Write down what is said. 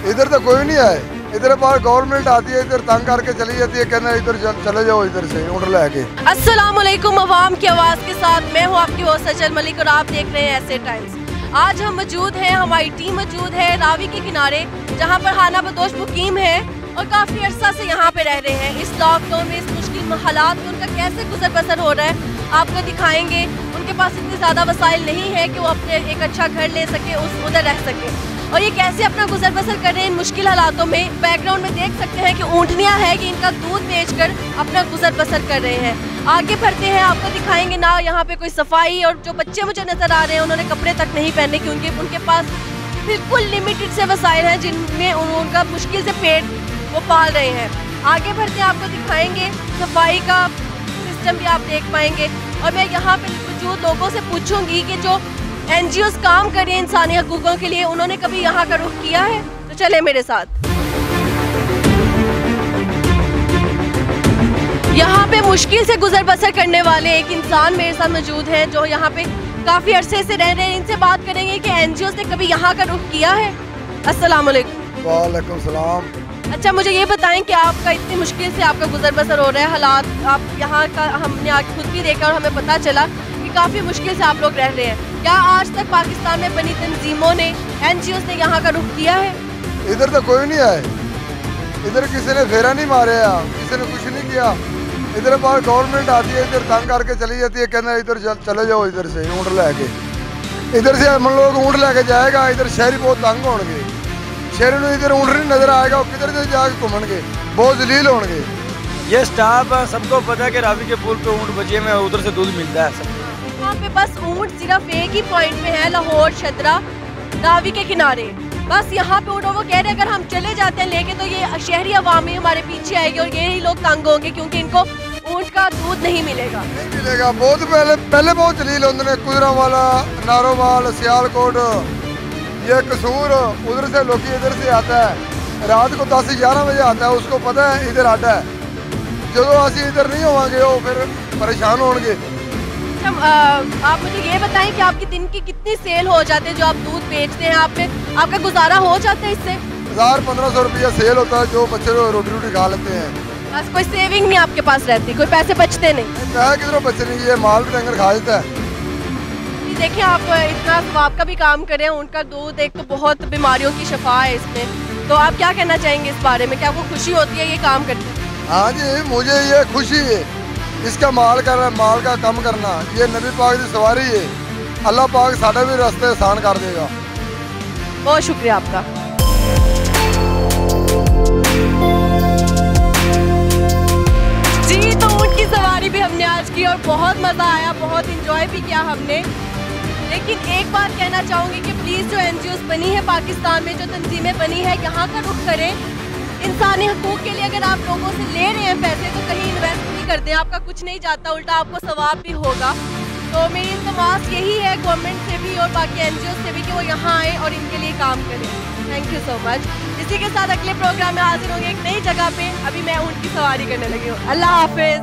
इधर तो कोई नहीं आए। इधर बाहर गवर्नमेंट आती है, इधर तंग करके चली जाती है, कहना इधर चले जाओ इधर से ऊँट लेके। अस्सलाम वालेकुम, अवाम की आवाज़ के साथ मैं हूँ आपकी होस्ट सजल मलिक और आप देख रहे हैं ऐसे टाइम्स। आज हम मौजूद हैं, हमारी टीम मौजूद है रावी के किनारे, जहाँ पर हाना बदोश मुकीम है और काफ़ी अरसा से यहाँ पे रह रहे हैं। इस लॉकडाउन में, इस मुश्किल हालात में उनका कैसे गुजर बसर हो रहा है आपको दिखाएंगे। उनके पास इतने ज़्यादा वसाइल नहीं है कि वो अपने एक अच्छा घर ले सके, उधर रह सके, और ये कैसे अपना गुजर बसर कर रहे हैं इन मुश्किल हालातों में। बैकग्राउंड में देख सकते हैं कि ऊँटनियाँ है कि इनका दूध बेचकर अपना गुजर बसर कर रहे हैं। आगे बढ़ते हैं, आपको दिखाएंगे ना यहाँ पे कोई सफाई, और जो बच्चे मुझे नज़र आ रहे हैं उन्होंने कपड़े तक नहीं पहने क्योंकि उनके पास बिल्कुल लिमिटेड से वसाइल हैं जिनमें उनका मुश्किल से पेट वो पाल रहे हैं। आगे बढ़ते हैं, आपको दिखाएंगे सफाई का सिस्टम भी आप देख पाएंगे, और मैं यहाँ पे मौजूद लोगों से पूछूंगी कि जो NGOs काम कर रहे हैं इंसानी हकूकों के लिए, उन्होंने कभी यहाँ का रुख किया है। तो चले मेरे साथ। यहाँ पे मुश्किल से गुजर बसर करने वाले एक इंसान मेरे साथ मौजूद हैं जो यहाँ पे काफ़ी अरसे से रह रहे हैं। इनसे बात करेंगे कि NGOs ने कभी यहाँ का रुख किया है। अस्सलाम वालेकुम। वालेकुम सलाम। अच्छा, मुझे ये बताएं कि आपका इतनी मुश्किल से आपका गुजर बसर हो रहा है, हालात आप यहाँ का हमने आज खुद भी देखा और हमें पता चला कि काफ़ी मुश्किल से आप लोग रह रहे हैं। क्या आज तक पाकिस्तान में बनी तंजीमों ने, NGOs ने यहाँ का रुख किया है? इधर तो कोई नहीं आए। इधर किसी ने फेरा नहीं मारे, किसी ने कुछ नहीं किया। इधर बाहर गवर्नमेंट आती है, इधर तंग करके चली जाती है, कहना इधर चले जाओ इधर से ऊँट लेके। इधर से हम लोग ऊँट लेके जाएगा, इधर शहरी बहुत तंग होंगे। शहरी में इधर ऊँट नहीं नजर आएगा, किधर से जाके घूमणगे, बहुत जलील होंगे। ये स्टाफ सबको पता है कि रावी के पुल पे ऊँट बचे में उधर से दूध मिलता है। यहाँ पे बस ऊँट सिर्फ एक ही पॉइंट पे है, लाहौर शदरा रावी के किनारे। बस यहाँ पे वो कह रहे हैं अगर हम चले जाते हैं लेके तो ये शहरी अवामी हमारे पीछे आएगी और यही लोग तंग होंगे क्योंकि इनको ऊँट का दूध नहीं मिलेगा। नहीं मिलेगा। बहुत पहले बहुत जलील होंगे, गुजरांवाला, नारोवाल, सियालकोट, ये कसूर, उधर से लोग इधर से आता है। रात को 10-11 बजे आता है, उसको पता है इधर आता है। जो असी इधर नहीं होंगे वो फिर परेशान होंगे। आप मुझे ये बताएं कि आपकी दिन की कितनी सेल हो जाती है जो आप दूध बेचते हैं, आपका गुजारा हो जाता है इससे? 1000-1500 रुपया सेल होता है, जो बच्चे रोटी खा लेते हैं। बस कोई सेविंग नहीं आपके पास रहती, कोई पैसे बचते नहीं? किधरों बच्चे नहीं, ये माल भी डंगर खा देता है। देखिए, आप इतना स्वाब का भी काम कर रहे हैं, उनका दूध एक तो बहुत बीमारियों की शफा है इसमें, तो आप क्या कहना चाहेंगे इस बारे में? क्या आपको खुशी होती है ये काम करते? हाँ जी, मुझे ये खुशी है इसका माल का कम करना, ये नबी पाक की सवारी है। अल्लाह पाक साढ़े भी रास्ते आसान कर देगा। बहुत शुक्रिया आपका। जी, तो ऊँट की सवारी भी हमने आज की और बहुत मज़ा आया, बहुत इंजॉय भी किया हमने। लेकिन एक बात कहना चाहूँगी कि प्लीज़ जो NGOs बनी है पाकिस्तान में, जो तंजीमें बनी है, यहाँ का रुख करें। इंसानी हकूक़ के लिए अगर आप लोगों से ले रहे हैं पैसे तो कहीं इन्वेस्ट नहीं कर दें, आपका कुछ नहीं जाता, उल्टा आपको सवाब भी होगा। तो मेरी इल्तमास यही है गवर्नमेंट से भी और बाकी NGOs से भी कि वो यहाँ आए और इनके लिए काम करें। Thank you so much. इसी के साथ अगले प्रोग्राम में हाजिर होंगे एक नई जगह पे। अभी मैं ऊँट की सवारी करने लगी हूँ। अल्लाह हाफिज़।